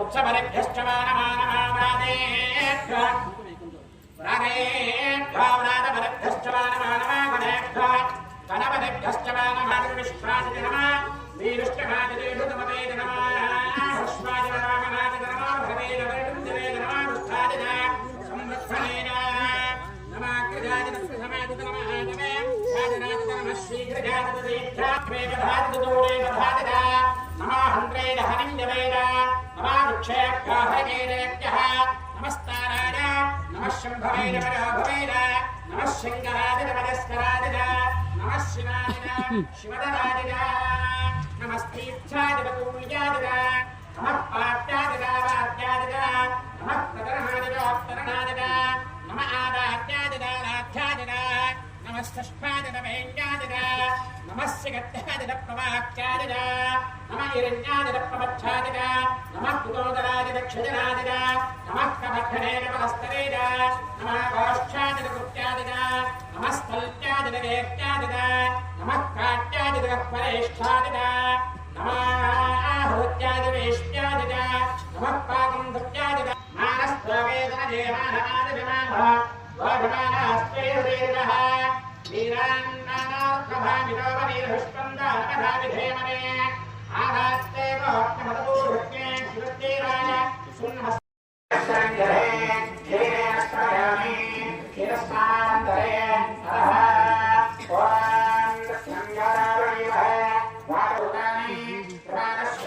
उत्सवरेभ्यश्च व्रातेभ्यश्च गणपतिभ्यश्च विश्वादिते नमः वीरुष्टमादिते ऋतुमते नमः हर्ष्वादिते नमः भवेदवे नमः रुष्ठादिते संवत्सरेण नमः कृजादिते समादिते नमः नमे सादिनादिते नमः श्रीकृजादिते दीक्षात्वेकधादिते दधादिते नमः हन्त्रेण हरिञ्जवेद नमः वृक्षेभ्यः नमस्ताराय नमः शम्भवेन पराभवेन नमः शङ्करादिनमस्करादिन नमः शिवादिन शिवदरादिन नमस्तीर्थादिनपूर्यादिन नमः पाट्यादिन वाद्यादिन नमः प्रतरणादिन उत्तरणादिन नमः आदात्यादिन राध्यादिन नमः षष्ठादिन वेङ्गादिन नमः सिगद्धादिन प्रवाक्यादिन नमः हिरण्यादिन प्रवच्छादिन नमः कुतोदरादिन क्षजनादिन नमः कमर्थनेन पदस्तरेण नमः गोष्ठादिन कृत्यादिन नमः स्थल्त्यादिन वेत्यादिन नमः काट्यादिन परेष्ठादिन नमः आहृत्यादिवेष्ट्यादिन नमः पाकं धत्यादिन मानस्त्ववेदन देवानादिनः वाधमानास्त्वेदः वीरान्नानार्कभामिलोपवीरहुष्पन्दानपधाविधेमने आदात्ते गोप्तमतपूर्वज्ञे शिवद्देवाय सुन्नमस्ताङ्गरे क्षीरेणस्त्रयामि क्षीरस्नान्तरे अरः ॐ सङ्गरावैवः वारुतानि प्रमादश्च